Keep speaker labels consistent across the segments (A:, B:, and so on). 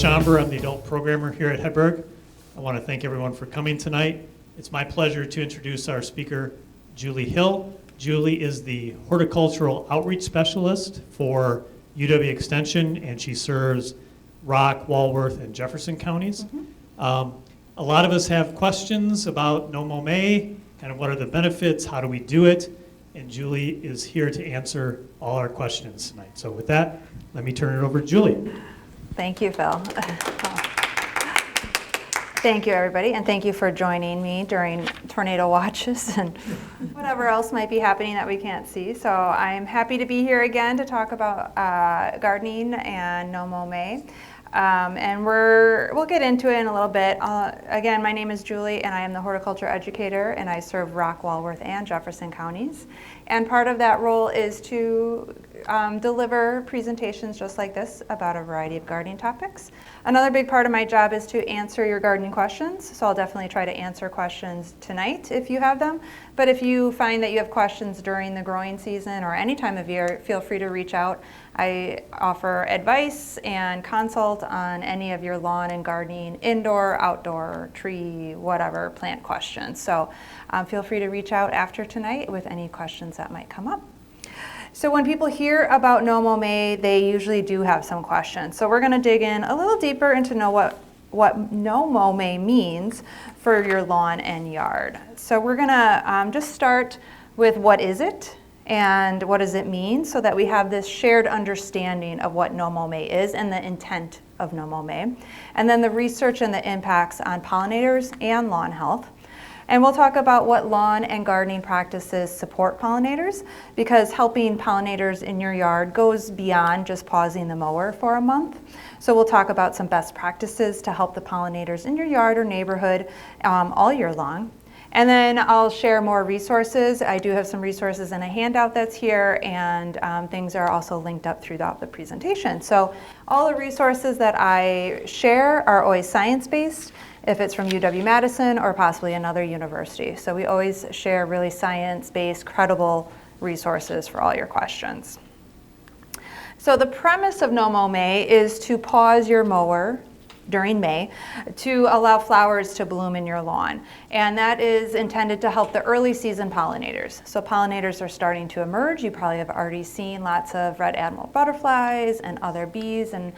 A: Schomburg. I'm the adult programmer here at Hedberg. I want to thank everyone for coming tonight. It's my pleasure to introduce our speaker, Julie Hill. Julie is the Horticultural Outreach Specialist for UW Extension, and she serves Rock, Walworth, and Jefferson counties. A lot of us have questions about No Mow May, kind of what are the benefits, how do we do it, and Julie is here to answer all our questions tonight. So with that, let me turn it over to Julie.
B: Thank you, Phil. Thank you, everybody, and thank you for joining me during tornado watches and whatever else might be happening that we can't see. So I'm happy to be here again to talk about gardening and No Mow May. And we'll get into it in a little bit. Again, my name is Julie, and I am the horticulture educator, and I serve Rock, Walworth, and Jefferson counties. And part of that role is to deliver presentations just like this about a variety of gardening topics. Another big part of my job is to answer your gardening questions, so I'll definitely try to answer questions tonight if you have them. But if you find that you have questions during the growing season or any time of year, feel free to reach out. I offer advice and consult on any of your lawn and gardening, indoor, outdoor, tree, whatever, plant questions. So feel free to reach out after tonight with any questions that might come up. So when people hear about No Mow May, they usually do have some questions. So we're going to dig in a little deeper into know what No Mow May means for your lawn and yard. So we're going to just start with what is it and what does it mean, so that we have this shared understanding of what No Mow May is and the intent of No Mow May. And then the research and the impacts on pollinators and lawn health. And we'll talk about what lawn and gardening practices support pollinators, because helping pollinators in your yard goes beyond just pausing the mower for a month. So we'll talk about some best practices to help the pollinators in your yard or neighborhood all year long. And then I'll share more resources. I do have some resources in a handout that's here, and things are also linked up throughout the presentation. So all the resources that I share are always science-based, if it's from UW-Madison or possibly another university. So we always share really science-based, credible resources for all your questions. So the premise of No Mow May is to pause your mower during May to allow flowers to bloom in your lawn. And that is intended to help the early season pollinators. So pollinators are starting to emerge. You probably have already seen lots of red admiral butterflies and other bees and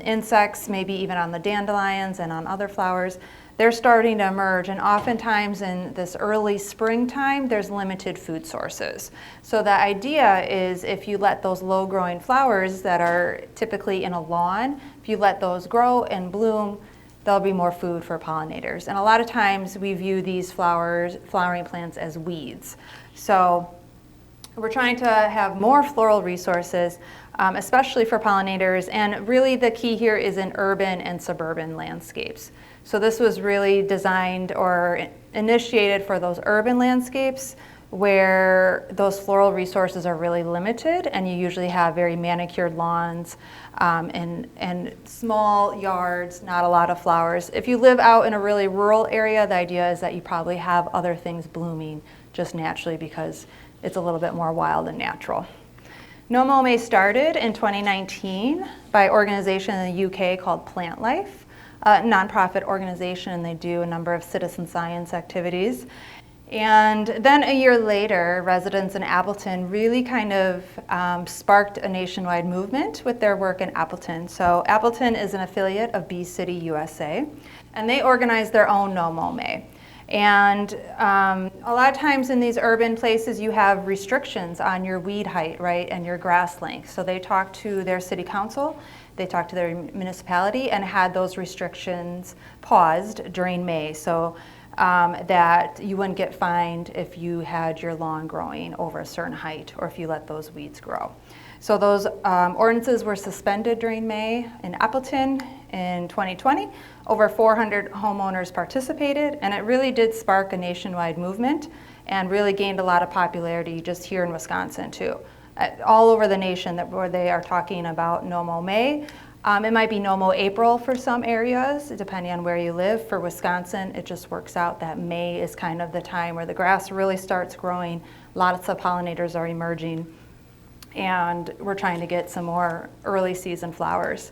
B: insects, maybe even on the dandelions and on other flowers. They're starting to emerge, and oftentimes in this early springtime, there's limited food sources. So the idea is, if you let those low-growing flowers that are typically in a lawn, if you let those grow and bloom, there'll be more food for pollinators. And a lot of times we view these flowering plants as weeds. So we're trying to have more floral resources, especially for pollinators, and really the key here is in urban and suburban landscapes. So this was really designed or initiated for those urban landscapes where those floral resources are really limited, and you usually have very manicured lawns and small yards, not a lot of flowers. If you live out in a really rural area, the idea is that you probably have other things blooming just naturally because it's a little bit more wild and natural. No Mow May started in 2019 by an organization in the UK called Plant Life, a nonprofit organization, and they do a number of citizen science activities. And then a year later, residents in Appleton really kind of sparked a nationwide movement with their work in Appleton. So Appleton is an affiliate of Bee City, USA, and they organized their own No Mow May. And a lot of times in these urban places, you have restrictions on your weed height, right, and your grass length. So they talked to their city council, they talked to their municipality, and had those restrictions paused during May, so that you wouldn't get fined if you had your lawn growing over a certain height or if you let those weeds grow. So those ordinances were suspended during May in Appleton in 2020. Over 400 homeowners participated, and it really did spark a nationwide movement and really gained a lot of popularity just here in Wisconsin too. All over the nation where they are talking about No Mow May. It might be No Mow April for some areas, depending on where you live. For Wisconsin, it just works out that May is kind of the time where the grass really starts growing. Lots of pollinators are emerging, and we're trying to get some more early season flowers.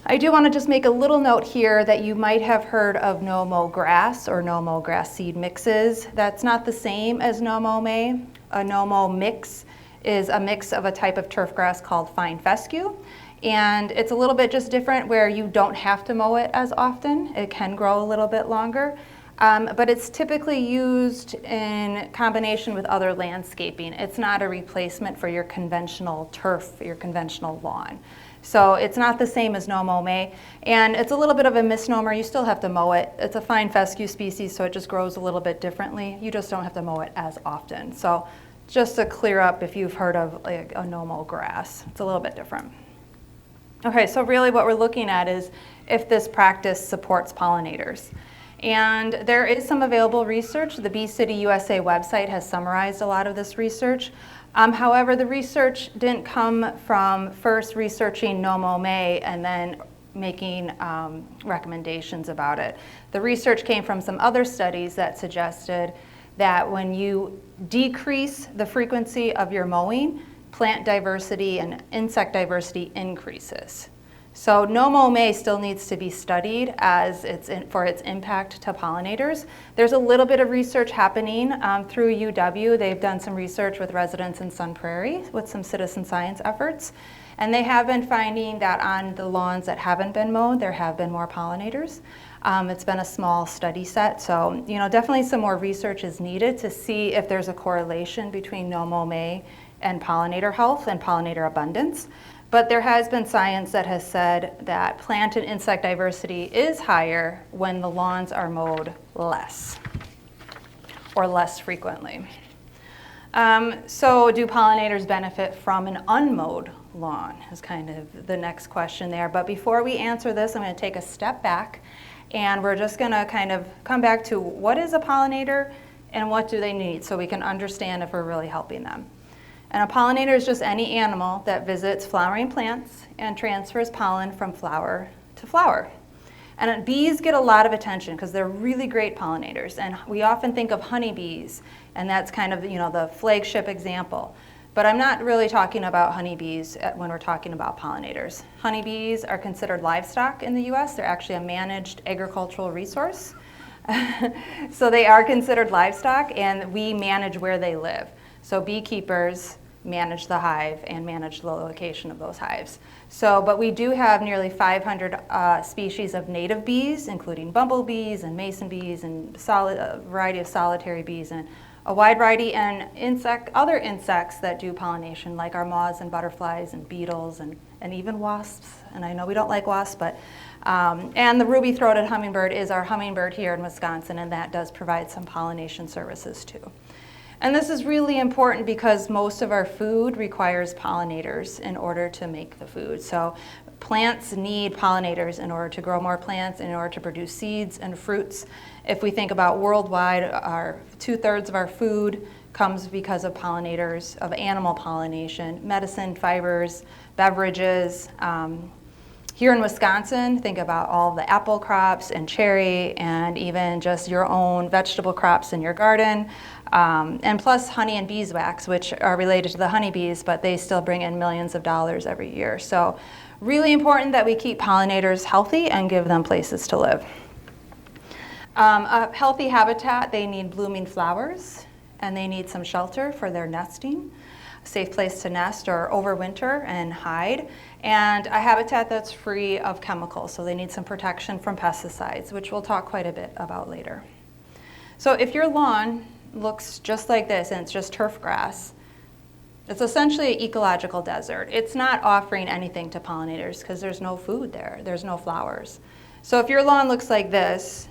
B: I do want to just make a little note here that you might have heard of no mow grass or no mow grass seed mixes. That's not the same as no mow May. A no mow mix is a mix of a type of turf grass called fine fescue. And it's a little bit just different where you don't have to mow it as often. It can grow a little bit longer. But it's typically used in combination with other landscaping. It's not a replacement for your conventional turf, your conventional lawn. So it's not the same as no mow May, and it's a little bit of a misnomer. You still have to mow it. It's a fine fescue species, so it just grows a little bit differently. You just don't have to mow it as often. So just to clear up if you've heard of like a no mow grass, it's a little bit different. Okay, so really what we're looking at is if this practice supports pollinators. And there is some available research. The Bee City USA website has summarized a lot of this research. However, the research didn't come from first researching no mow May and then making recommendations about it. The research came from some other studies that suggested that when you decrease the frequency of your mowing, plant diversity and insect diversity increases. So no mow May still needs to be studied as for its impact to pollinators. There's a little bit of research happening through UW. They've done some research with residents in Sun Prairie with some citizen science efforts. And they have been finding that on the lawns that haven't been mowed, there have been more pollinators. It's been a small study set, so definitely some more research is needed to see if there's a correlation between no mow May and pollinator health and pollinator abundance. But there has been science that has said that plant and insect diversity is higher when the lawns are mowed less or less frequently. So do pollinators benefit from an unmowed lawn is kind of the next question there. But before we answer this, I'm going to take a step back and we're just going to kind of come back to what is a pollinator and what do they need so we can understand if we're really helping them. And a pollinator is just any animal that visits flowering plants and transfers pollen from flower to flower. And bees get a lot of attention because they're really great pollinators. And we often think of honeybees, and that's kind of the flagship example. But I'm not really talking about honeybees when we're talking about pollinators. Honeybees are considered livestock in the US. They're actually a managed agricultural resource. So they are considered livestock, and we manage where they live. So beekeepers manage the hive and manage the location of those hives. But we do have nearly 500 species of native bees, including bumblebees and mason bees and a variety of solitary bees and a wide variety and other insects that do pollination, like our moths and butterflies and beetles and even wasps. And I know we don't like wasps, but and the ruby-throated hummingbird is our hummingbird here in Wisconsin, and that does provide some pollination services too. And this is really important because most of our food requires pollinators in order to make the food. So plants need pollinators in order to grow more plants, in order to produce seeds and fruits. If we think about worldwide, 2/3 of our food comes because of pollinators, of animal pollination, medicine, fibers, beverages. Here in Wisconsin, think about all the apple crops and cherry and even just your own vegetable crops in your garden. And plus honey and beeswax, which are related to the honeybees, but they still bring in millions of dollars every year. So really important that we keep pollinators healthy and give them places to live. A healthy habitat, they need blooming flowers, and they need some shelter for their nesting, a safe place to nest or overwinter and hide, and a habitat that's free of chemicals. So they need some protection from pesticides, which we'll talk quite a bit about later. So if your lawn looks just like this and it's just turf grass, it's essentially an ecological desert. It's not offering anything to pollinators because there's no food there, there's no flowers. So if your lawn looks like this,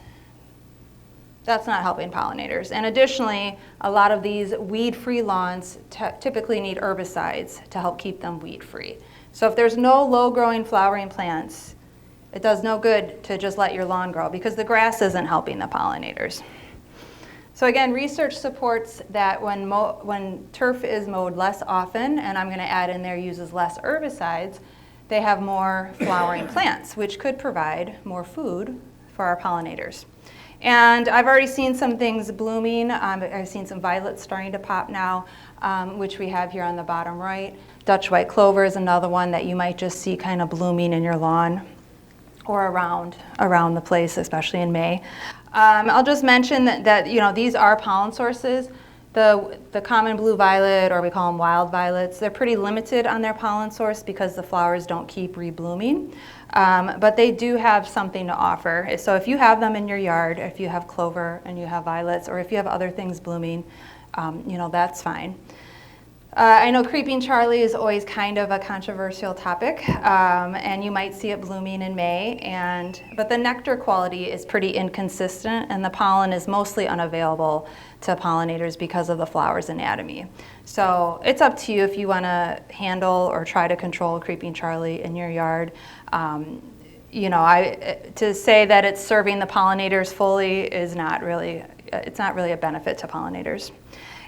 B: that's not helping pollinators. And additionally, a lot of these weed-free lawns typically need herbicides to help keep them weed-free. So if there's no low-growing flowering plants, it does no good to just let your lawn grow because the grass isn't helping the pollinators. So again, research supports that when turf is mowed less often, and I'm going to add in there uses less herbicides, they have more flowering plants, which could provide more food for our pollinators. And I've already seen some things blooming. I've seen some violets starting to pop now, which we have here on the bottom right. Dutch white clover is another one that you might just see kind of blooming in your lawn. or around the place, especially in May. I'll just mention that you know, these are pollen sources. The common blue violet, or we call them wild violets, they're pretty limited on their pollen source because the flowers don't keep reblooming. But they do have something to offer. So if you have them in your yard, if you have clover and you have violets, or if you have other things blooming, you know, that's fine. I know Creeping Charlie is always kind of a controversial topic, and you might see it blooming in May, but the nectar quality is pretty inconsistent, and the pollen is mostly unavailable to pollinators because of the flower's anatomy. So it's up to you if you want to handle or try to control Creeping Charlie in your yard. You know, to say that it's serving the pollinators fully is not really, it's not really a benefit to pollinators.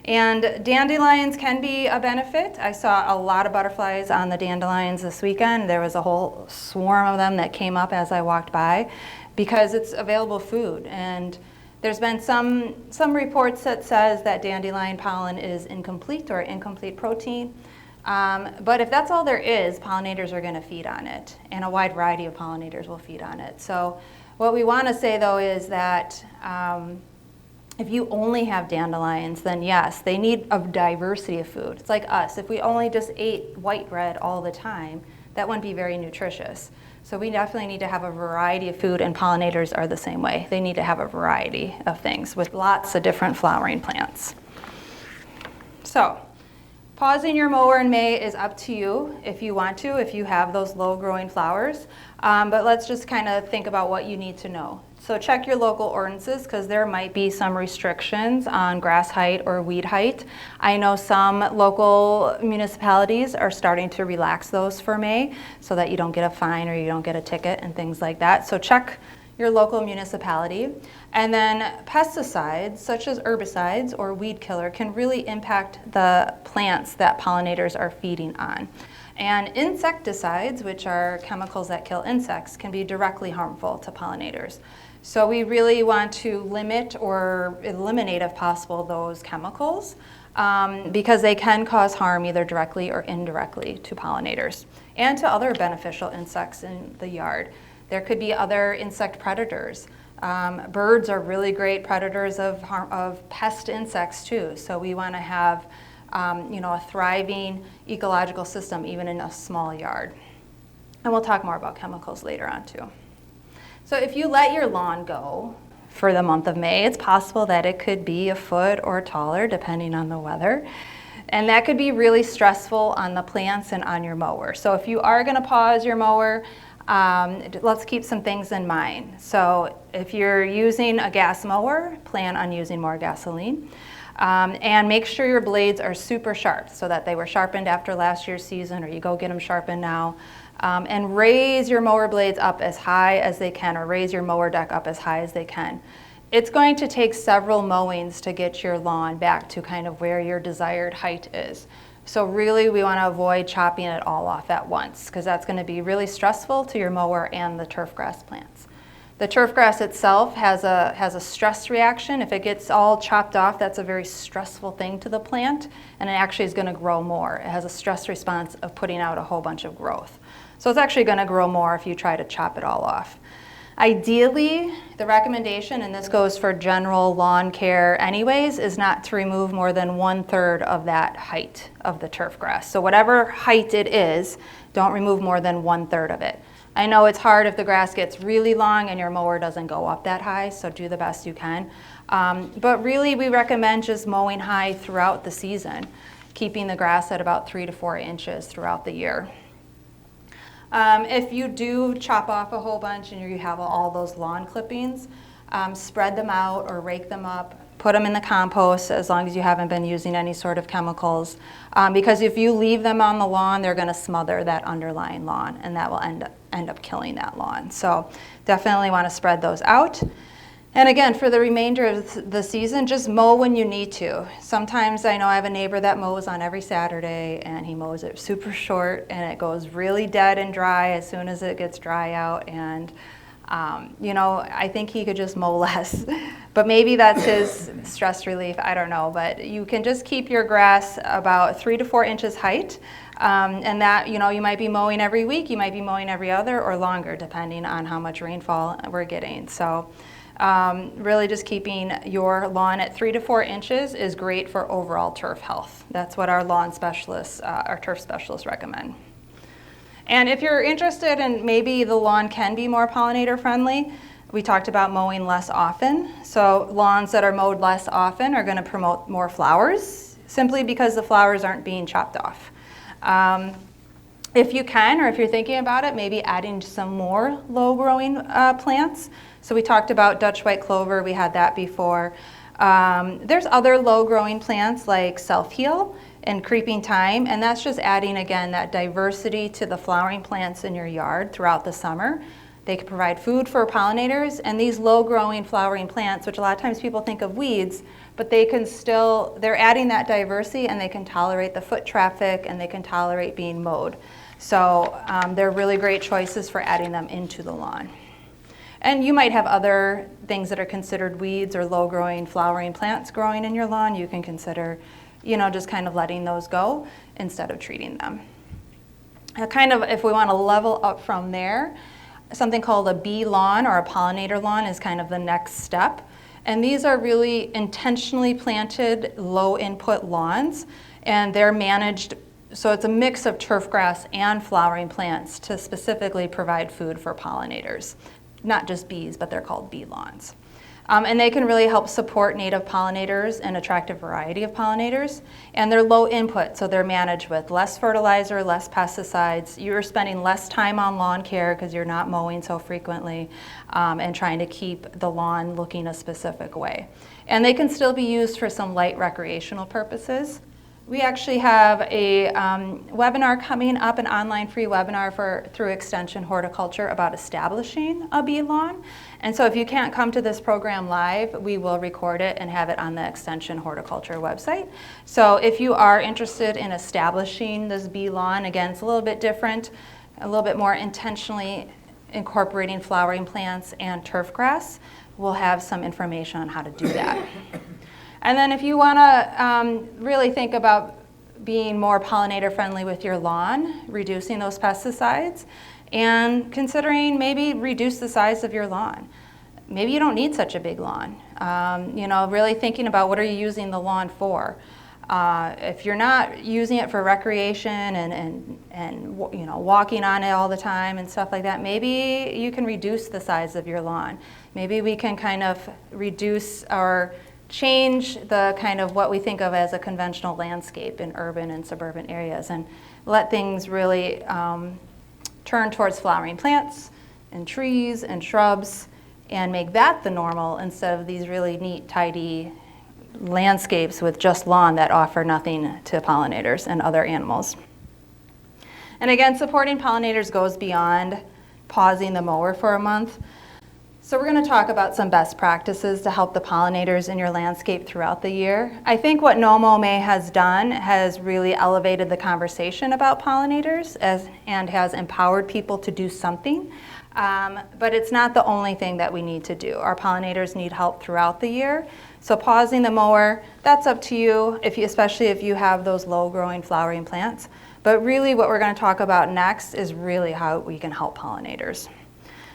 B: And dandelions can be a benefit. I saw a lot of butterflies on the dandelions this weekend. There was a whole swarm of them that came up as I walked by because it's available food. And there's been some reports that says that dandelion pollen is incomplete or incomplete protein. But if that's all there is, pollinators are going to feed on it, and a wide variety of pollinators will feed on it. So what we want to say, though, is that if you only have dandelions, then yes, they need a diversity of food. It's like us. If we only just ate white bread all the time, that wouldn't be very nutritious. So we definitely need to have a variety of food, and pollinators are the same way. They need to have a variety of things with lots of different flowering plants. So pausing your mower in May is up to you if you want to, if you have those low-growing flowers. But let's just kind of think about what you need to know. So check your local ordinances, because there might be some restrictions on grass height or weed height. I know some local municipalities are starting to relax those for May so that you don't get a fine or you don't get a ticket and things like that. So check your local municipality. And then pesticides, such as herbicides or weed killer, can really impact the plants that pollinators are feeding on. And insecticides, which are chemicals that kill insects, can be directly harmful to pollinators. So we really want to limit or eliminate, if possible, those chemicals because they can cause harm either directly or indirectly to pollinators and to other beneficial insects in the yard. There could be other insect predators. Birds are really great predators of pest insects too. So we want to have you know, a thriving ecological system even in a small yard. And we'll talk more about chemicals later on too. So if you let your lawn go for the month of May, it's possible that it could be a foot or taller depending on the weather. And that could be really stressful on the plants and on your mower. So if you are going to pause your mower, let's keep some things in mind. So if you're using a gas mower, plan on using more gasoline. And make sure your blades are super sharp so that they were sharpened after last year's season, or you go get them sharpened now. And raise your mower blades up as high as they can, or raise your mower deck up as high as they can. It's going to take several mowings to get your lawn back to kind of where your desired height is. So really we want to avoid chopping it all off at once, because that's going to be really stressful to your mower and the turf grass plants. The turf grass itself has a stress reaction. If it gets all chopped off, that's a very stressful thing to the plant, and it actually is going to grow more. It has a stress response of putting out a whole bunch of growth. So it's actually going to grow more if you try to chop it all off. Ideally, the recommendation, and this goes for general lawn care anyways, is not to remove more than 1/3 of that height of the turf grass. So whatever height it is, don't remove more than 1/3 of it. I know it's hard if the grass gets really long and your mower doesn't go up that high, so do the best you can. But really we recommend just mowing high throughout the season, keeping the grass at about 3 to 4 inches throughout the year. If you do chop off a whole bunch and you have all those lawn clippings, spread them out or rake them up, put them in the compost as long as you haven't been using any sort of chemicals. Because if you leave them on the lawn, they're going to smother that underlying lawn, and that will end up killing that lawn. So definitely want to spread those out. And again, for the remainder of the season, just mow when you need to. Sometimes I know I have a neighbor that mows on every Saturday, and he mows it super short, and it goes really dead and dry as soon as it gets dry out. And I think he could just mow less, but maybe that's his stress relief, I don't know. But you can just keep your grass about 3 to 4 inches height, and that, you might be mowing every week, you might be mowing every other or longer, depending on how much rainfall we're getting. So really just keeping your lawn at 3 to 4 inches is great for overall turf health. That's what our lawn specialists, our turf specialists recommend. And if you're interested in maybe the lawn can be more pollinator friendly, we talked about mowing less often. So lawns that are mowed less often are going to promote more flowers, simply because the flowers aren't being chopped off. If you can, or if you're thinking about it, maybe adding some more low-growing plants. So we talked about Dutch white clover, we had that before. There's other low-growing plants like self-heal and creeping thyme, and that's just adding, again, that diversity to the flowering plants in your yard throughout the summer. They can provide food for pollinators, and these low-growing flowering plants, which a lot of times people think of weeds, but they're adding that diversity, and they can tolerate the foot traffic, and they can tolerate being mowed. So they're really great choices for adding them into the lawn. And you might have other things that are considered weeds or low-growing flowering plants growing in your lawn. You can consider just kind of letting those go instead of treating them. If we want to level up from there, something called a bee lawn or a pollinator lawn is kind of the next step. And these are really intentionally planted low input lawns, and they're managed, so it's a mix of turf grass and flowering plants to specifically provide food for pollinators. Not just bees, but they're called bee lawns. And they can really help support native pollinators and attract a variety of pollinators. And they're low input, so they're managed with less fertilizer, less pesticides. You're spending less time on lawn care because you're not mowing so frequently, and trying to keep the lawn looking a specific way. And they can still be used for some light recreational purposes. We actually have a webinar coming up, an online free webinar through Extension Horticulture about establishing a bee lawn. And so if you can't come to this program live, we will record it and have it on the Extension Horticulture website. So if you are interested in establishing this bee lawn, again, it's a little bit different, a little bit more intentionally incorporating flowering plants and turf grass, we'll have some information on how to do that. And then if you want to really think about being more pollinator friendly with your lawn, reducing those pesticides, and considering maybe reduce the size of your lawn. Maybe you don't need such a big lawn. Really thinking about what are you using the lawn for. If you're not using it for recreation and walking on it all the time and stuff like that, maybe you can reduce the size of your lawn. Maybe we can kind of reduce or change the kind of what we think of as a conventional landscape in urban and suburban areas and let things really turn towards flowering plants and trees and shrubs and make that the normal instead of these really neat, tidy landscapes with just lawn that offer nothing to pollinators and other animals. And again, supporting pollinators goes beyond pausing the mower for a month. So we're going to talk about some best practices to help the pollinators in your landscape throughout the year. I think what No Mow May has done has really elevated the conversation about pollinators and has empowered people to do something. But it's not the only thing that we need to do. Our pollinators need help throughout the year. So pausing the mower, that's up to you, especially if you have those low-growing flowering plants. But really what we're going to talk about next is really how we can help pollinators.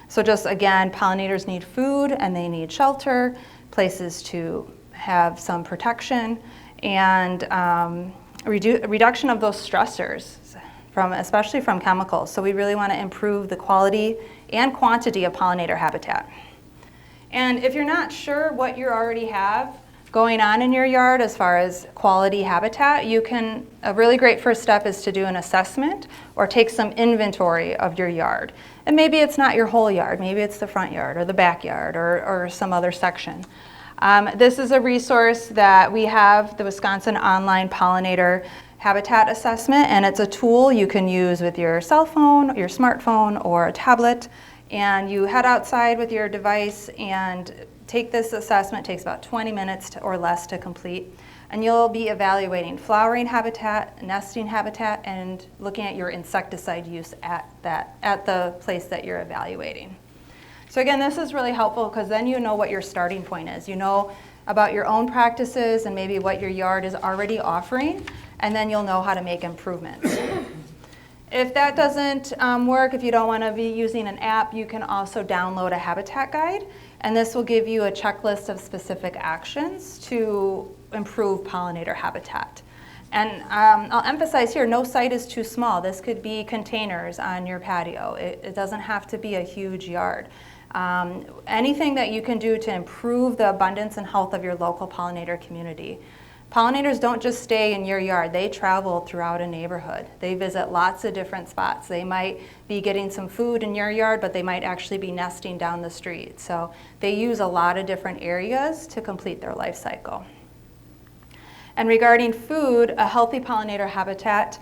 B: So just again, pollinators need food and they need shelter, places to have some protection, and reduction of those stressors, especially from chemicals. So we really want to improve the quality and quantity of pollinator habitat. And if you're not sure what you already have going on in your yard as far as quality habitat, a really great first step is to do an assessment or take some inventory of your yard. And maybe it's not your whole yard, maybe it's the front yard or the backyard or some other section. This is a resource that we have, the Wisconsin Online Pollinator Habitat Assessment, and it's a tool you can use with your cell phone, your smartphone, or a tablet. And you head outside with your device and take this assessment. It takes about 20 minutes or less to complete. And you'll be evaluating flowering habitat, nesting habitat, and looking at your insecticide use at the place that you're evaluating. So again, this is really helpful because then you know what your starting point is. You know about your own practices and maybe what your yard is already offering, and then you'll know how to make improvements. If that doesn't work, if you don't want to be using an app, you can also download a habitat guide, and this will give you a checklist of specific actions to improve pollinator habitat. And I'll emphasize here, no site is too small. This could be containers on your patio. It doesn't have to be a huge yard. Anything that you can do to improve the abundance and health of your local pollinator community. Pollinators don't just stay in your yard, they travel throughout a neighborhood. They visit lots of different spots. They might be getting some food in your yard, but they might actually be nesting down the street. So they use a lot of different areas to complete their life cycle. And regarding food, a healthy pollinator habitat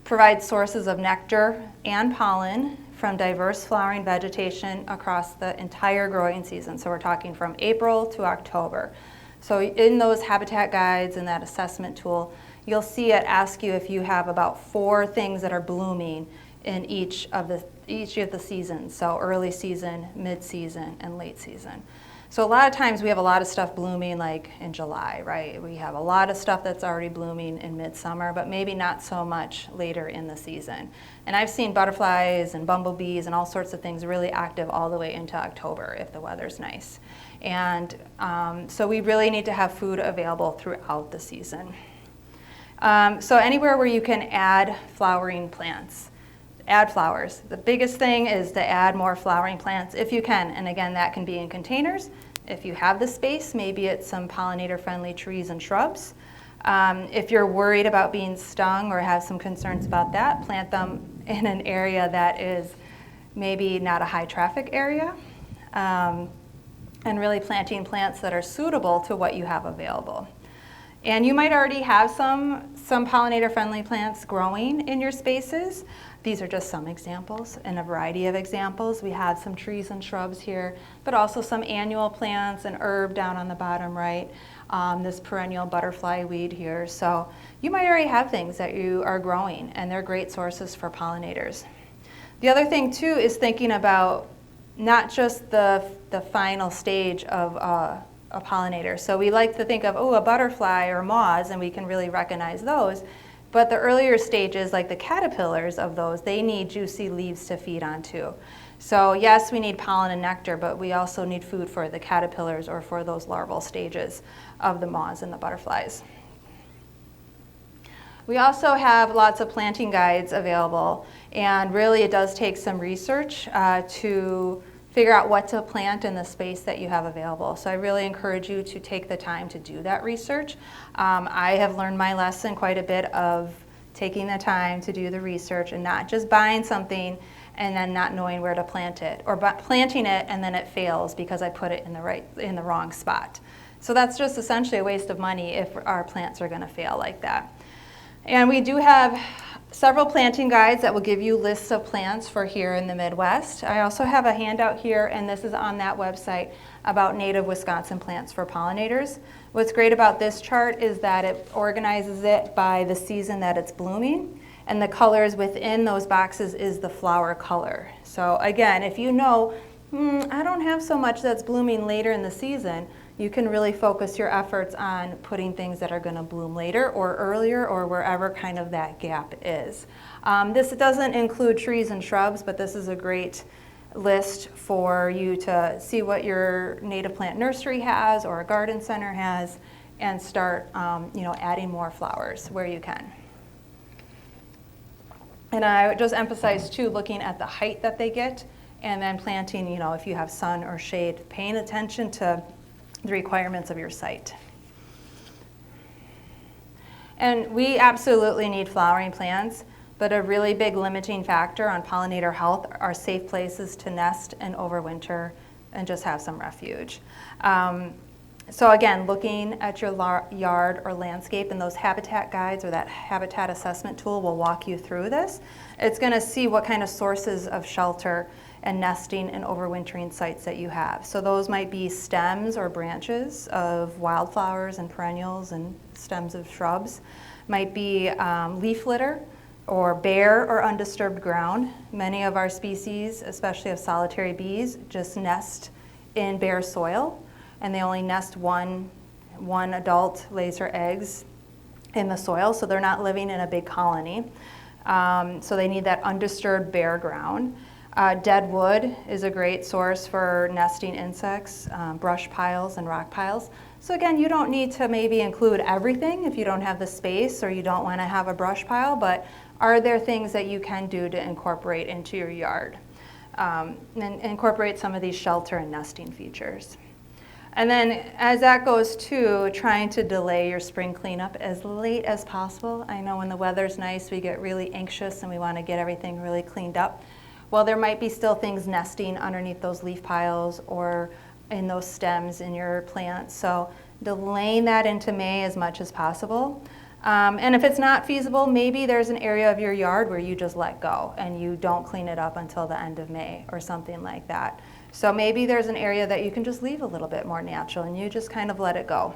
B: provides sources of nectar and pollen from diverse flowering vegetation across the entire growing season. So we're talking from April to October. So in those habitat guides and that assessment tool, you'll see it ask you if you have about 4 things that are blooming in each of the seasons. So early season, mid-season, and late season. So a lot of times we have a lot of stuff blooming like in July, right? We have a lot of stuff that's already blooming in midsummer, but maybe not so much later in the season. And I've seen butterflies and bumblebees and all sorts of things really active all the way into October if the weather's nice. And so we really need to have food available throughout the season. So anywhere where you can add flowering plants. Add flowers. The biggest thing is to add more flowering plants if you can. And again, that can be in containers. If you have the space, maybe it's some pollinator-friendly trees and shrubs. If you're worried about being stung or have some concerns about that, plant them in an area that is maybe not a high traffic area. And really planting plants that are suitable to what you have available. And you might already have some pollinator-friendly plants growing in your spaces. These are just some examples and a variety of examples. We have some trees and shrubs here, but also some annual plants and herb down on the bottom right, this perennial butterfly weed here. So you might already have things that you are growing, and they're great sources for pollinators. The other thing too is thinking about not just the final stage of a pollinator. So we like to think of, a butterfly or moths, and we can really recognize those. But the earlier stages, like the caterpillars of those, they need juicy leaves to feed on too. So yes, we need pollen and nectar, but we also need food for the caterpillars or for those larval stages of the moths and the butterflies. We also have lots of planting guides available, and really it does take some research to figure out what to plant in the space that you have available. So I really encourage you to take the time to do that research. I have learned my lesson quite a bit of taking the time to do the research and not just buying something and then not knowing where to plant it, or planting it and then it fails because I put it in the wrong spot. So that's just essentially a waste of money if our plants are going to fail like that. And we do have several planting guides that will give you lists of plants for here in the Midwest. I also have a handout here, and this is on that website, about native Wisconsin plants for pollinators. What's great about this chart is that it organizes it by the season that it's blooming, and the colors within those boxes is the flower color. So again, if you know, I don't have so much that's blooming later in the season, you can really focus your efforts on putting things that are going to bloom later or earlier or wherever kind of that gap is. This doesn't include trees and shrubs, but this is a great list for you to see what your native plant nursery has or a garden center has, and start adding more flowers where you can. And I would just emphasize too, looking at the height that they get, and then planting, if you have sun or shade, paying attention to the requirements of your site. And we absolutely need flowering plants, but a really big limiting factor on pollinator health are safe places to nest and overwinter and just have some refuge. So again, looking at your yard or landscape, and those habitat guides or that habitat assessment tool will walk you through this. It's going to see what kind of sources of shelter and nesting and overwintering sites that you have. So those might be stems or branches of wildflowers and perennials and stems of shrubs. Might be leaf litter or bare or undisturbed ground. Many of our species, especially of solitary bees, just nest in bare soil, and they only nest one adult lays her eggs in the soil, so they're not living in a big colony. So they need that undisturbed bare ground. Dead wood is a great source for nesting insects, brush piles and rock piles. So again, you don't need to maybe include everything if you don't have the space or you don't want to have a brush pile, but are there things that you can do to incorporate into your yard? And incorporate some of these shelter and nesting features. And then as that goes to trying to delay your spring cleanup as late as possible. I know when the weather's nice, we get really anxious and we want to get everything really cleaned up. Well, there might be still things nesting underneath those leaf piles or in those stems in your plants. So delaying that into May as much as possible. And if it's not feasible, maybe there's an area of your yard where you just let go and you don't clean it up until the end of May or something like that. So maybe there's an area that you can just leave a little bit more natural and you just kind of let it go.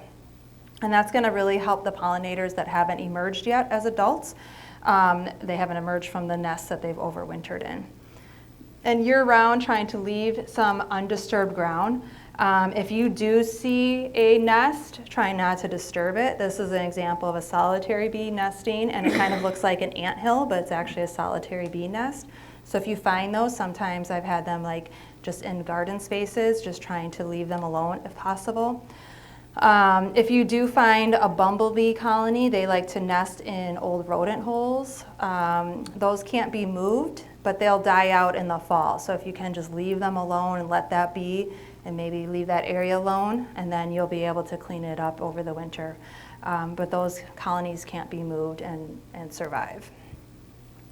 B: And that's going to really help the pollinators that haven't emerged yet as adults. They haven't emerged from the nests that they've overwintered in. And year-round, trying to leave some undisturbed ground. If you do see a nest, try not to disturb it. This is an example of a solitary bee nesting, and it kind of looks like an anthill, but it's actually a solitary bee nest. So if you find those, sometimes I've had them like just in garden spaces, just trying to leave them alone if possible. If you do find a bumblebee colony, they like to nest in old rodent holes. Those can't be moved, but they'll die out in the fall. So if you can just leave them alone and let that be, and maybe leave that area alone, and then you'll be able to clean it up over the winter. But those colonies can't be moved and survive.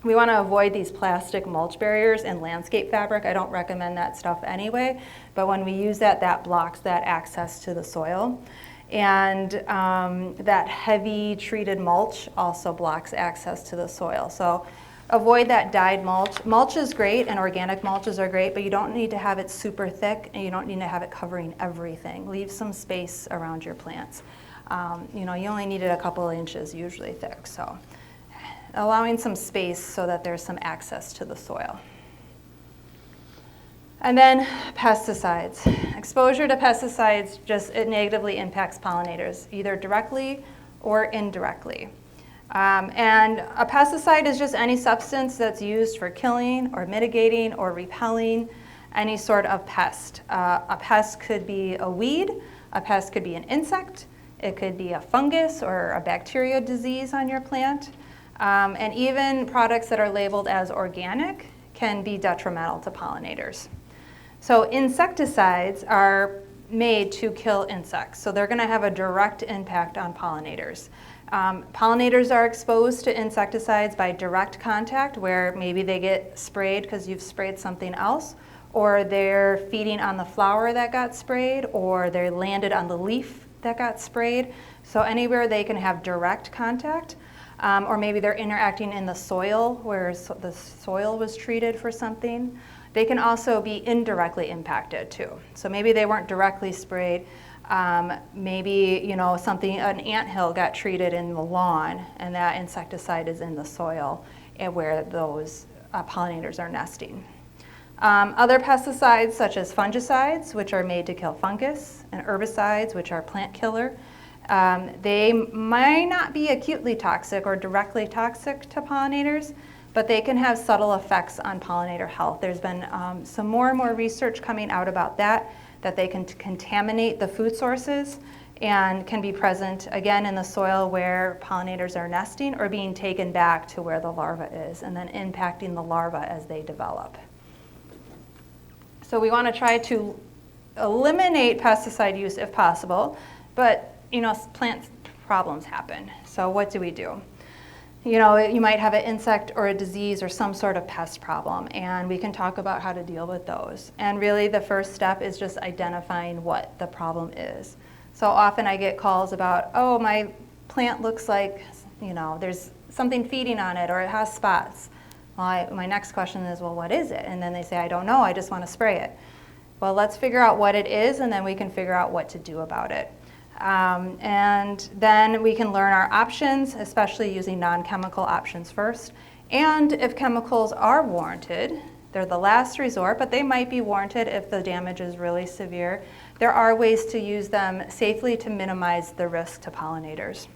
B: We want to avoid these plastic mulch barriers and landscape fabric. I don't recommend that stuff anyway, but when we use that, that blocks that access to the soil. And that heavy treated mulch also blocks access to the soil. So avoid that dyed mulch. Mulch is great and organic mulches are great, but you don't need to have it super thick and you don't need to have it covering everything. Leave some space around your plants. You only need it a couple of inches usually thick. So allowing some space so that there's some access to the soil. And then pesticides. Exposure to pesticides it negatively impacts pollinators, either directly or indirectly. And a pesticide is just any substance that's used for killing or mitigating or repelling any sort of pest. A pest could be a weed, a pest could be an insect, it could be a fungus or a bacteria disease on your plant. And even products that are labeled as organic can be detrimental to pollinators. So insecticides are made to kill insects, so they're going to have a direct impact on pollinators. Pollinators are exposed to insecticides by direct contact, where maybe they get sprayed because you've sprayed something else, or they're feeding on the flower that got sprayed, or they landed on the leaf that got sprayed. So anywhere they can have direct contact. Or maybe they're interacting in the soil where the soil was treated for something. They can also be indirectly impacted too. So maybe they weren't directly sprayed. Maybe an anthill got treated in the lawn and that insecticide is in the soil and where those pollinators are nesting. Other pesticides such as fungicides, which are made to kill fungus, and herbicides, which are plant killer. They might not be acutely toxic or directly toxic to pollinators, but they can have subtle effects on pollinator health. There's been some more and more research coming out about that they can contaminate the food sources and can be present, again, in the soil where pollinators are nesting or being taken back to where the larva is and then impacting the larva as they develop. So we want to try to eliminate pesticide use if possible, but plant problems happen. So what do we do? You might have an insect or a disease or some sort of pest problem, and we can talk about how to deal with those. And really the first step is just identifying what the problem is. So often I get calls about, oh, my plant looks like, there's something feeding on it or it has spots. Well, my next question is, well, what is it? And then they say, I don't know, I just want to spray it. Well, let's figure out what it is, and then we can figure out what to do about it. And then we can learn our options, especially using non-chemical options first. And if chemicals are warranted, they're the last resort, but they might be warranted if the damage is really severe. There are ways to use them safely to minimize the risk to pollinators.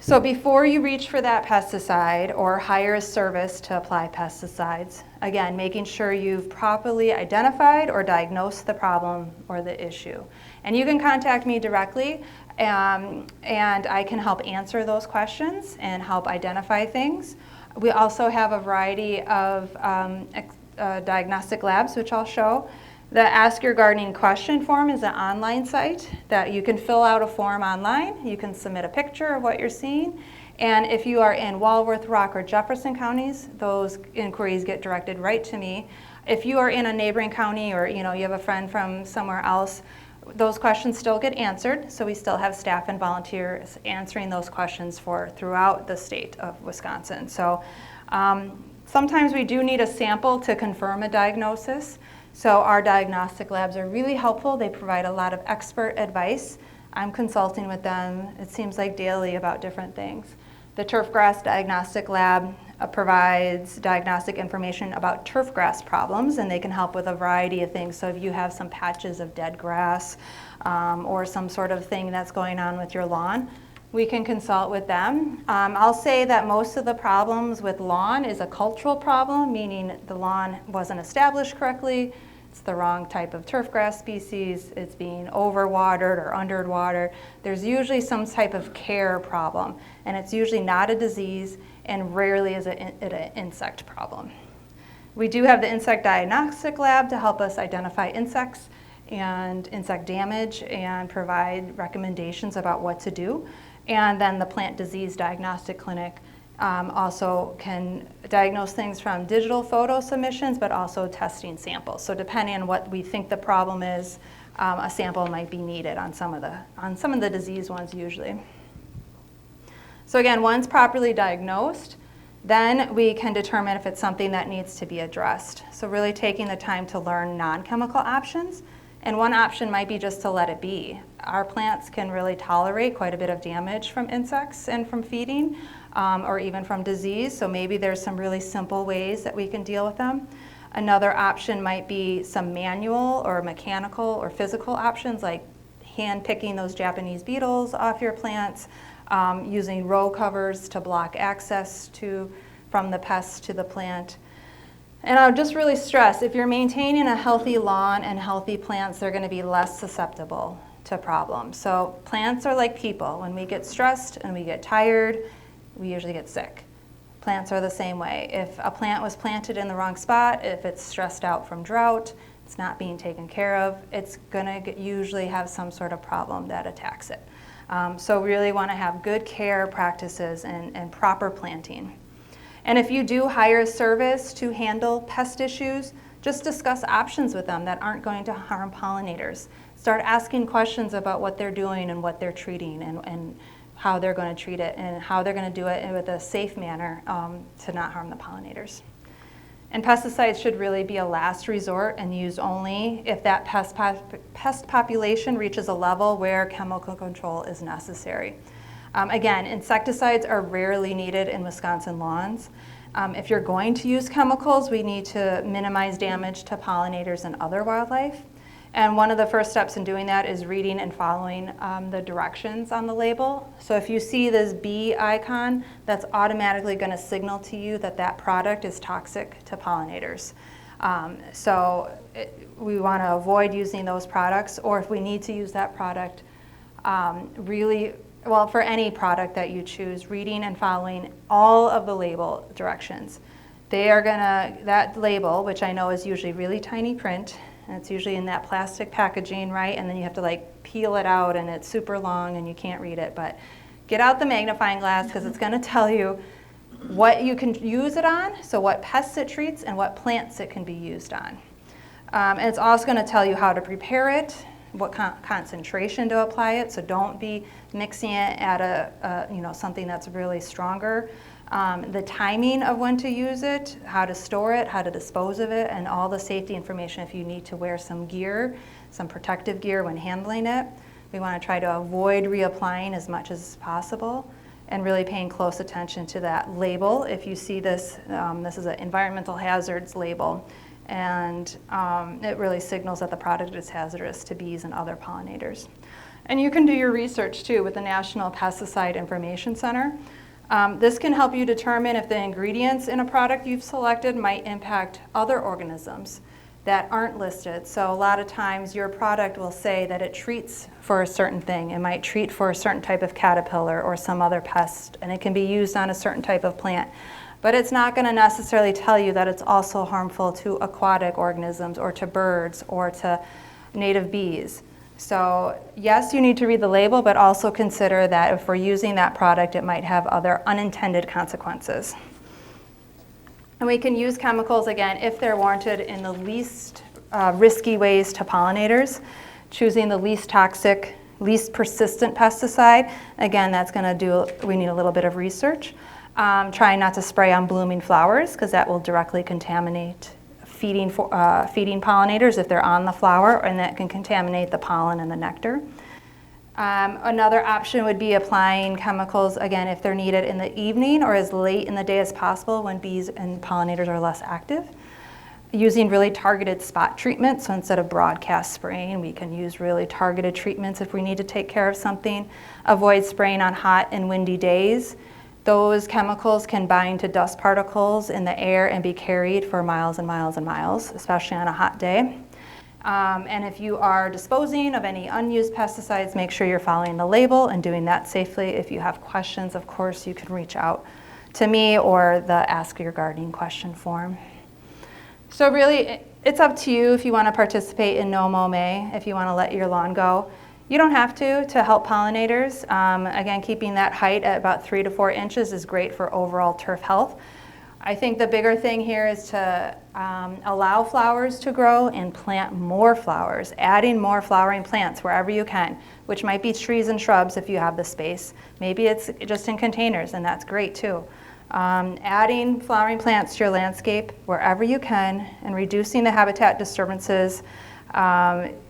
B: So before you reach for that pesticide or hire a service to apply pesticides, again, making sure you've properly identified or diagnosed the problem or the issue. And you can contact me directly, and I can help answer those questions and help identify things. We also have a variety of diagnostic labs, which I'll show. The Ask Your Gardening Question form is an online site that you can fill out a form online. You can submit a picture of what you're seeing. And if you are in Walworth, Rock, or Jefferson counties, those inquiries get directed right to me. If you are in a neighboring county or you have a friend from somewhere else, those questions still get answered. So we still have staff and volunteers answering those questions throughout the state of Wisconsin. So sometimes we do need a sample to confirm a diagnosis. So our diagnostic labs are really helpful. They provide a lot of expert advice. I'm consulting with them, it seems like daily, about different things. The turfgrass diagnostic lab provides diagnostic information about turfgrass problems, and they can help with a variety of things. So if you have some patches of dead grass or some sort of thing that's going on with your lawn, we can consult with them. I'll say that most of the problems with lawn is a cultural problem, meaning the lawn wasn't established correctly, it's the wrong type of turfgrass species, it's being overwatered or underwatered. There's usually some type of care problem, and it's usually not a disease, and rarely is it an insect problem. We do have the insect diagnostic lab to help us identify insects and insect damage and provide recommendations about what to do. And then the plant disease diagnostic clinic also can diagnose things from digital photo submissions, but also testing samples. So depending on what we think the problem is, a sample might be needed on some of the disease ones usually. So again, once properly diagnosed, then we can determine if it's something that needs to be addressed. So really taking the time to learn non-chemical options. And one option might be just to let it be. Our plants can really tolerate quite a bit of damage from insects and from feeding, or even from disease. So maybe there's some really simple ways that we can deal with them. Another option might be some manual or mechanical or physical options, like hand picking those Japanese beetles off your plants, using row covers to block access from the pests to the plant. And I'll just really stress, if you're maintaining a healthy lawn and healthy plants, they're going to be less susceptible to problems. So plants are like people. When we get stressed and we get tired, we usually get sick. Plants are the same way. If a plant was planted in the wrong spot, if it's stressed out from drought, it's not being taken care of, it's going to usually have some sort of problem that attacks it. So we really want to have good care practices and proper planting. And if you do hire a service to handle pest issues, just discuss options with them that aren't going to harm pollinators. Start asking questions about what they're doing and what they're treating and how they're going to treat it and how they're going to do it with a safe manner to not harm the pollinators. And pesticides should really be a last resort and used only if that pest population reaches a level where chemical control is necessary. Again, insecticides are rarely needed in Wisconsin lawns. If you're going to use chemicals, we need to minimize damage to pollinators and other wildlife. And one of the first steps in doing that is reading and following the directions on the label. So if you see this bee icon, that's automatically going to signal to you that that product is toxic to pollinators. We want to avoid using those products, or if we need to use that product, for any product that you choose, reading and following all of the label directions. That label, which I know is usually really tiny print, and it's usually in that plastic packaging, right? And then you have to peel it out and it's super long and you can't read it, but get out the magnifying glass because it's going to tell you what you can use it on, so what pests it treats and what plants it can be used on. And it's also going to tell you how to prepare it, what concentration to apply it, so don't be mixing it at something that's really stronger. The timing of when to use it, how to store it, how to dispose of it, and all the safety information if you need to wear some gear, some protective gear when handling it. We want to try to avoid reapplying as much as possible and really paying close attention to that label. If you see this, this is an environmental hazards label, and it really signals that the product is hazardous to bees and other pollinators. And you can do your research too with the National Pesticide Information Center. This can help you determine if the ingredients in a product you've selected might impact other organisms that aren't listed. So a lot of times your product will say that it treats for a certain thing. It might treat for a certain type of caterpillar or some other pest, and it can be used on a certain type of plant. But it's not going to necessarily tell you that it's also harmful to aquatic organisms or to birds or to native bees. So yes, you need to read the label, but also consider that if we're using that product, it might have other unintended consequences. And we can use chemicals, again, if they're warranted in the least risky ways to pollinators, choosing the least toxic, least persistent pesticide. Again, that's going to we need a little bit of research. Trying not to spray on blooming flowers because that will directly contaminate feeding pollinators if they're on the flower, and that can contaminate the pollen and the nectar. Another option would be applying chemicals, again, if they're needed in the evening or as late in the day as possible when bees and pollinators are less active. Using really targeted spot treatments, so instead of broadcast spraying, we can use really targeted treatments if we need to take care of something. Avoid spraying on hot and windy days. Those chemicals can bind to dust particles in the air and be carried for miles and miles and miles, especially on a hot day. And if you are disposing of any unused pesticides, make sure you're following the label and doing that safely. If you have questions, of course, you can reach out to me or the Ask Your Gardening question form. So really, it's up to you if you want to participate in No Mow May, if you want to let your lawn go. You don't have to help pollinators. Again, keeping that height at about 3 to 4 inches is great for overall turf health. I think the bigger thing here is to allow flowers to grow and plant more flowers, adding more flowering plants wherever you can, which might be trees and shrubs if you have the space. Maybe it's just in containers, and that's great too. Adding flowering plants to your landscape wherever you can and reducing the habitat disturbances.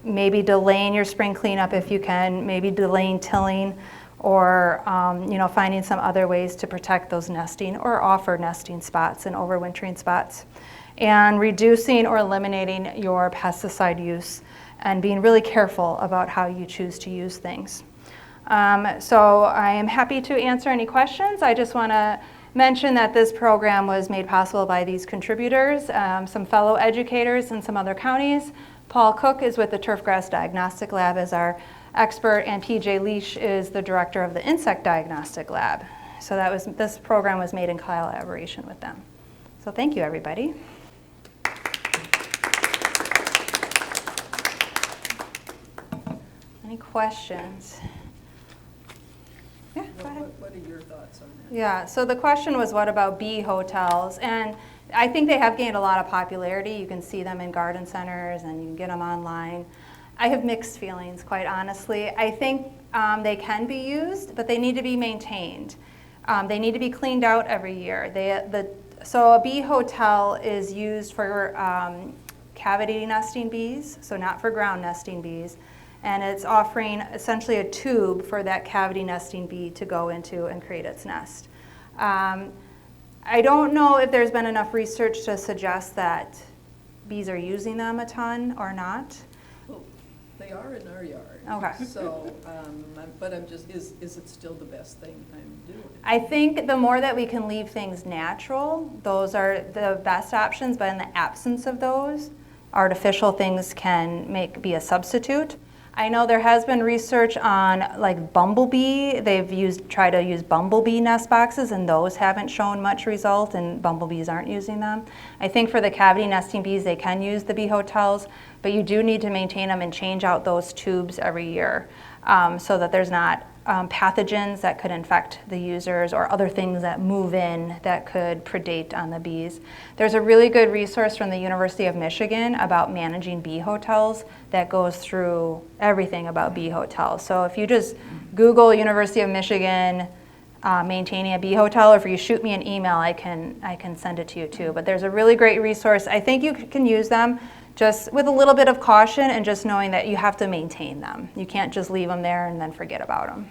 B: Maybe delaying your spring cleanup if you can, maybe delaying tilling, or finding some other ways to protect those nesting or offer nesting spots and overwintering spots. And reducing or eliminating your pesticide use and being really careful about how you choose to use things. So I am happy to answer any questions. I just want to mention that this program was made possible by these contributors, some fellow educators in some other counties. Paul Cook is with the Turfgrass Diagnostic Lab as our expert, and PJ Leash is the director of the Insect Diagnostic Lab. So this program was made in collaboration with them. So thank you, everybody. Any questions? Yeah, go ahead.
C: What are your thoughts on that?
B: Yeah, so the question was, what about bee hotels? And I think they have gained a lot of popularity. You can see them in garden centers and you can get them online. I have mixed feelings, quite honestly. I think they can be used, but they need to be maintained. They need to be cleaned out every year. So a bee hotel is used for cavity nesting bees, so not for ground nesting bees. And it's offering essentially a tube for that cavity nesting bee to go into and create its nest. I don't know if there's been enough research to suggest that bees are using them a ton or not.
C: Well, they are in our yard.
B: Okay.
C: So, but I'm just, is it still the best thing I'm doing?
B: I think the more that we can leave things natural, those are the best options, but in the absence of those, artificial things can be a substitute. I know there has been research on like bumblebee. They've tried to use bumblebee nest boxes, and those haven't shown much result, and bumblebees aren't using them. I think for the cavity nesting bees, they can use the bee hotels, but you do need to maintain them and change out those tubes every year so that there's not pathogens that could infect the users or other things that move in that could predate on the bees. There's a really good resource from the University of Michigan about managing bee hotels that goes through everything about bee hotels. So if you just Google University of Michigan maintaining a bee hotel, or if you shoot me an email, I can send it to you too. But there's a really great resource. I think you can use them just with a little bit of caution and just knowing that you have to maintain them. You can't just leave them there and then forget about them.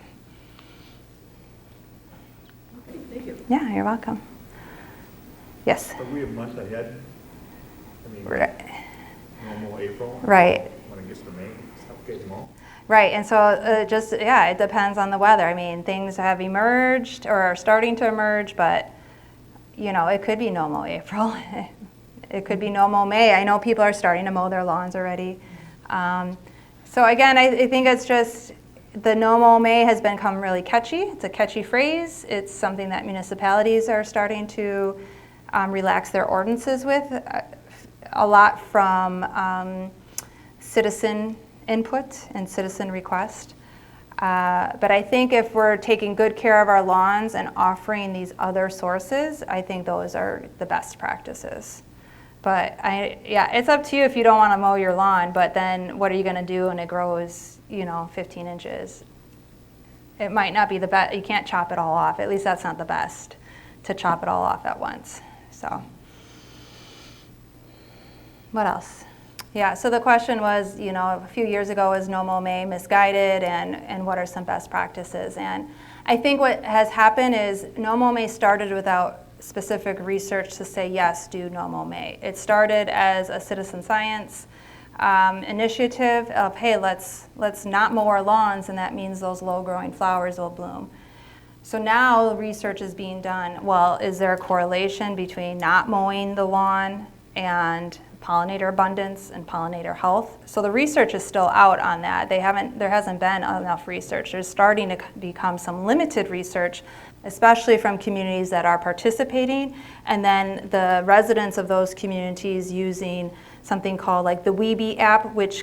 C: Okay, thank you.
B: Yeah, you're welcome. Yes.
D: Are we a month ahead? I mean,
B: Right.
D: normal April?
B: Right.
D: When it gets to May, stuff gets more?
B: Right, and so it depends on the weather. I mean, things have emerged or are starting to emerge, but it could be no mow April. It could be no mow May. I know people are starting to mow their lawns already. So again, I think it's just the no mow May has become really catchy. It's a catchy phrase. It's something that municipalities are starting to relax their ordinances with, a lot from citizen input and citizen request. But I think if we're taking good care of our lawns and offering these other sources, I think those are the best practices. But it's up to you if you don't want to mow your lawn, but then what are you going to do when it grows, 15 inches? It might not be the best. You can't chop it all off. At least that's not the best, to chop it all off at once. So what else? Yeah, so the question was, a few years ago, was no mow May misguided, and what are some best practices? And I think what has happened is no mow May started without specific research to say, yes, do no mow May. It started as a citizen science initiative of, hey, let's not mow our lawns, and that means those low-growing flowers will bloom. So now research is being done. Well, is there a correlation between not mowing the lawn and pollinator abundance and pollinator health? So the research is still out on that. There hasn't been enough research. There's starting to become some limited research, especially from communities that are participating, and then the residents of those communities using something called like the Weeby app, which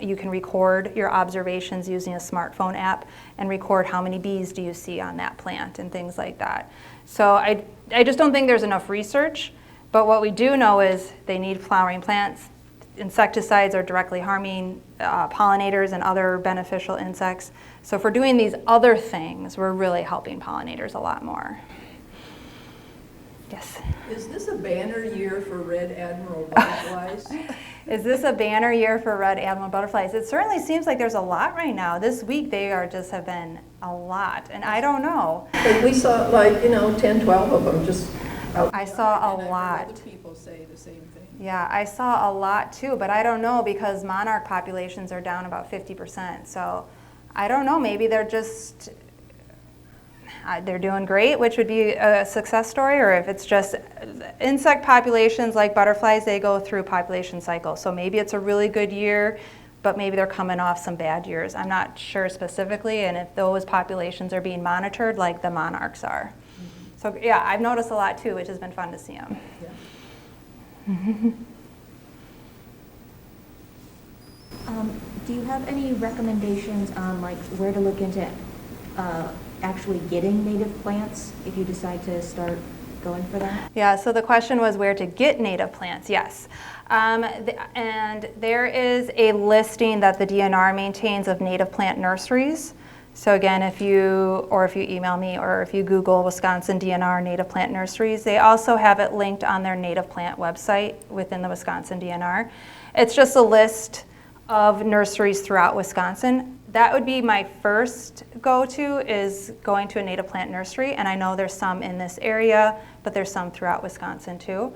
B: you can record your observations using a smartphone app and record how many bees do you see on that plant and things like that. So I just don't think there's enough research. But what we do know is they need flowering plants. Insecticides are directly harming pollinators and other beneficial insects. So if we're doing these other things, we're really helping pollinators a lot more. Yes?
C: Is this a banner year for red admiral butterflies?
B: Is this a banner year for red admiral butterflies? It certainly seems like there's a lot right now. This week they have been a lot, and I don't know.
C: But we saw 10, 12 of them just out.
B: I saw a
C: and
B: lot.
C: I've heard other people say the same thing.
B: Yeah, I saw a lot too, but I don't know because monarch populations are down about 50%. So I don't know, maybe they're just, they're doing great, which would be a success story, or if it's just insect populations like butterflies, they go through population cycles. So maybe it's a really good year, but maybe they're coming off some bad years. I'm not sure specifically, and if those populations are being monitored like the monarchs are. So yeah, I've noticed a lot too, which has been fun to see them.
C: Yeah.
E: Do you have any recommendations on where to look into actually getting native plants if you decide to start going for that?
B: Yeah, so the question was where to get native plants, yes. And there is a listing that the DNR maintains of native plant nurseries. So again, if you email me or if you Google Wisconsin DNR native plant nurseries, they also have it linked on their native plant website within the Wisconsin DNR. It's just a list of nurseries throughout Wisconsin. That would be my first go-to, is going to a native plant nursery, and I know there's some in this area, but there's some throughout Wisconsin too,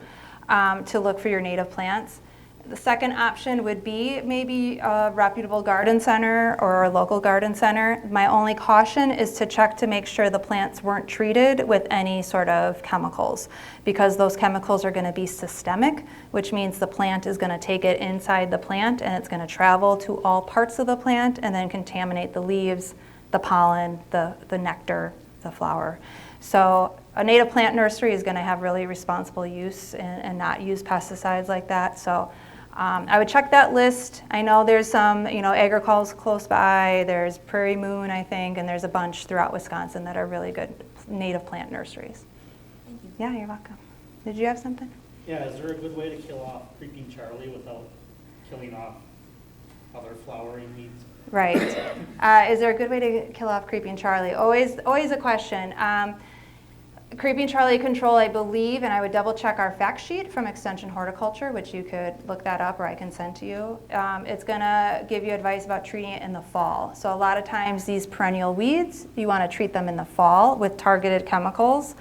B: to look for your native plants. The second option would be maybe a reputable garden center or a local garden center. My only caution is to check to make sure the plants weren't treated with any sort of chemicals, because those chemicals are going to be systemic, which means the plant is going to take it inside the plant and it's going to travel to all parts of the plant and then contaminate the leaves, the pollen, the nectar, the flower. So a native plant nursery is going to have really responsible use and not use pesticides like that. So I would check that list. I know there's some, Agricul's close by, there's Prairie Moon, I think, and there's a bunch throughout Wisconsin that are really good native plant nurseries.
E: Thank you.
B: Yeah, you're welcome. Did you have something?
F: Yeah, is there a good way to kill off Creeping Charlie without killing off other flowering weeds?
B: Right. Is there a good way to kill off Creeping Charlie? Always a question. Creeping Charlie control, I believe, and I would double check our fact sheet from Extension Horticulture, which you could look that up or I can send to you. It's gonna give you advice about treating it in the fall. So a lot of times these perennial weeds, you wanna treat them in the fall with targeted chemicals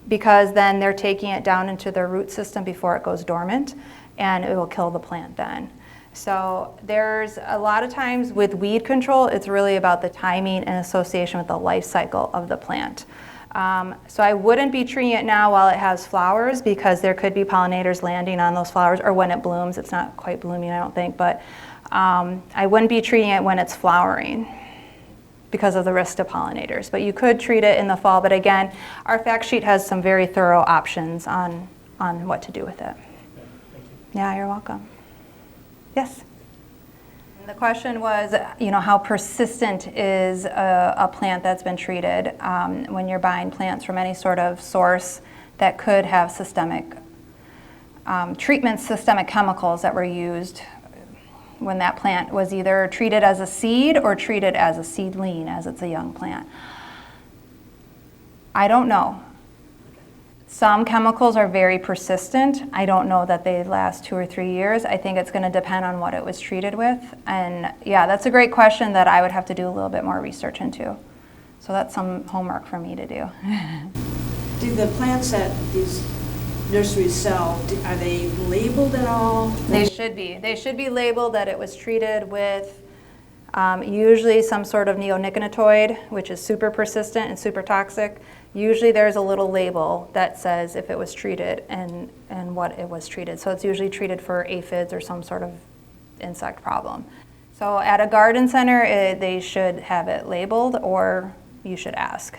B: because then they're taking it down into their root system before it goes dormant and it will kill the plant then. So there's a lot of times with weed control, it's really about the timing and association with the life cycle of the plant. So I wouldn't be treating it now while it has flowers because there could be pollinators landing on those flowers, or when it blooms. It's not quite blooming, I don't think, but I wouldn't be treating it when it's flowering because of the risk to pollinators. But you could treat it in the fall, but again, our fact sheet has some very thorough options on what to do with it.
F: Okay, thank you.
B: Yeah, you're welcome. Yes? The question was, you know, how persistent is a plant that's been treated when you're buying plants from any sort of source that could have systemic treatments, systemic chemicals that were used when that plant was either treated as a seed or treated as a seedling as it's a young plant. I don't know. Some chemicals are very persistent. I don't know that they last 2 or 3 years. I think it's going to depend on what it was treated with. And yeah, that's a great question that I would have to do a little bit more research into. So that's some homework for me to do.
G: Do the plants that these nurseries sell, are they labeled at all?
B: They should be. They should be labeled that it was treated with usually some sort of neonicotinoid, which is super persistent and super toxic. Usually there's a little label that says if it was treated and what it was treated. So it's usually treated for aphids or some sort of insect problem. So at a garden center, they should have it labeled, or you should ask.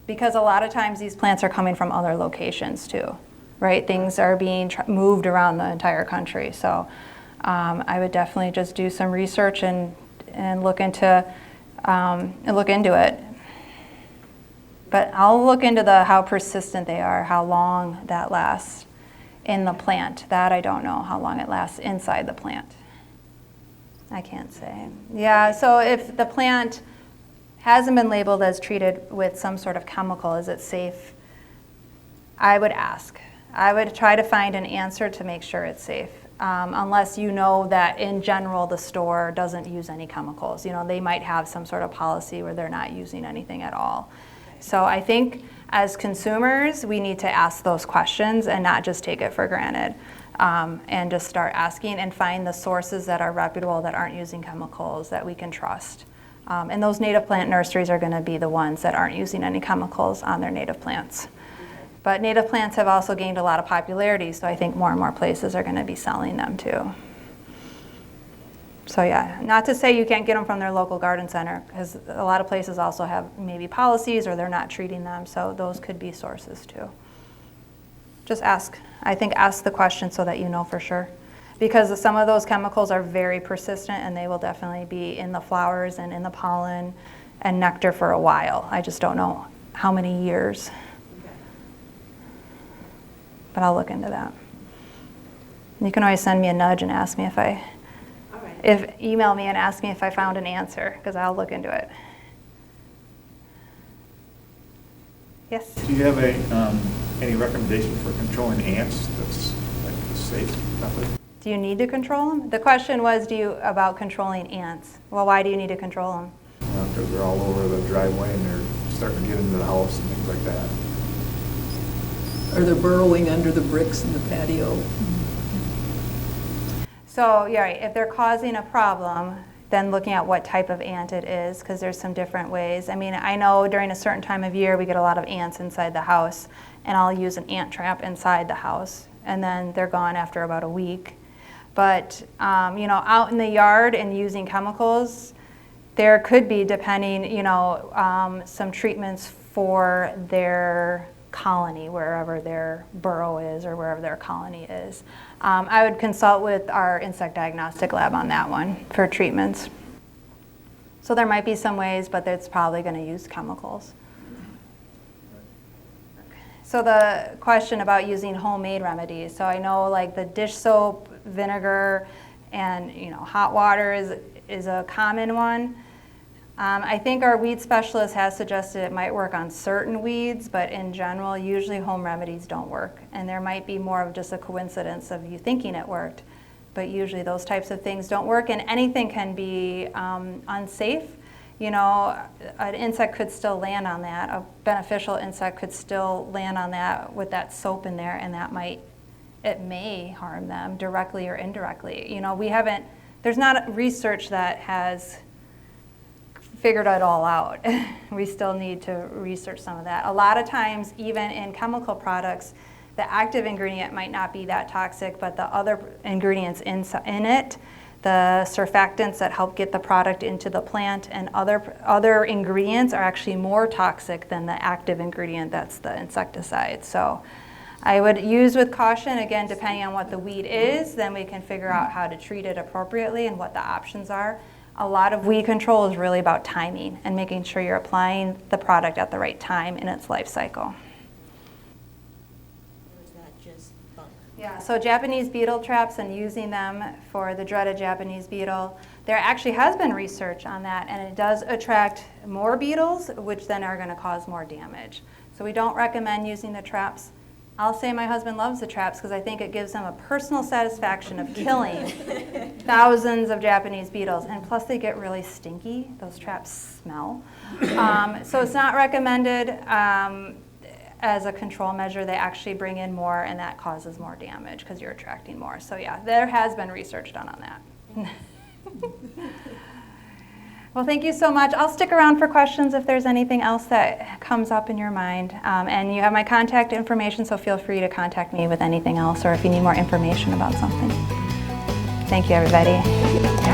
B: Because a lot of times these plants are coming from other locations too, right? Things are being moved around the entire country. So I would definitely just do some research and look into it. But I'll look into how persistent they are, how long that lasts in the plant. That I don't know, how long it lasts inside the plant. I can't say. Yeah, so if the plant hasn't been labeled as treated with some sort of chemical, is it safe? I would ask. I would try to find an answer to make sure it's safe. Unless you know that in general the store doesn't use any chemicals. You know, they might have some sort of policy where they're not using anything at all. So I think as consumers, we need to ask those questions and not just take it for granted. And just start asking and find the sources that are reputable, that aren't using chemicals, that we can trust. And those native plant nurseries are going to be the ones that aren't using any chemicals on their native plants. But native plants have also gained a lot of popularity, so I think more and more places are going to be selling them too. So yeah, not to say you can't get them from their local garden center, because a lot of places also have maybe policies or they're not treating them, so those could be sources too. Just ask. I think ask the question so that you know for sure. Because some of those chemicals are very persistent and they will definitely be in the flowers and in the pollen and nectar for a while. I just don't know how many years. But I'll look into that. You can always send me a nudge and ask me email me and ask me if I found an answer, because I'll look into it. Yes?
D: Do you have any recommendation for controlling ants that's like a safe method?
B: Do you need to control them? The question was about controlling ants. Well, why do you need to control them?
D: Because they're all over the driveway and they're starting to get into the house and things like that.
C: Or they're burrowing under the bricks in the patio.
B: So, yeah, right. If they're causing a problem, then looking at what type of ant it is, because there's some different ways. I mean, I know during a certain time of year we get a lot of ants inside the house, and I'll use an ant trap inside the house, and then they're gone after about a week. But, out in the yard and using chemicals, there could be, depending, some treatments for their colony, wherever their burrow is or wherever their colony is. I would consult with our insect diagnostic lab on that one for treatments. So there might be some ways, but it's probably going to use chemicals. So the question about using homemade remedies. So I know like the dish soap, vinegar, and hot water is a common one. I think our weed specialist has suggested it might work on certain weeds, but in general, usually home remedies don't work. And there might be more of just a coincidence of you thinking it worked, but usually those types of things don't work, and anything can be unsafe. You know, an insect could still land on that. A beneficial insect could still land on that with that soap in there, and it may harm them directly or indirectly. You know, there's not research that has figured it all out. We still need to research some of that. A lot of times, even in chemical products, the active ingredient might not be that toxic, but the other ingredients in it, the surfactants that help get the product into the plant, and other ingredients are actually more toxic than the active ingredient that's the insecticide. So I would use with caution, again, depending on what the weed is, then we can figure out how to treat it appropriately and what the options are. A lot of weed control is really about timing and making sure you're applying the product at the right time in its life cycle.
E: Or is that just bunk?
B: Yeah, so Japanese beetle traps and using them for the dreaded Japanese beetle, there actually has been research on that, and it does attract more beetles, which then are going to cause more damage. So we don't recommend using the traps. I'll say my husband loves the traps because I think it gives him a personal satisfaction of killing thousands of Japanese beetles, and plus they get really stinky. Those traps smell. So it's not recommended as a control measure. They actually bring in more, and that causes more damage because you're attracting more. So yeah, there has been research done on that. Well, thank you so much. I'll stick around for questions if there's anything else that comes up in your mind. And you have my contact information, so feel free to contact me with anything else or if you need more information about something. Thank you, everybody.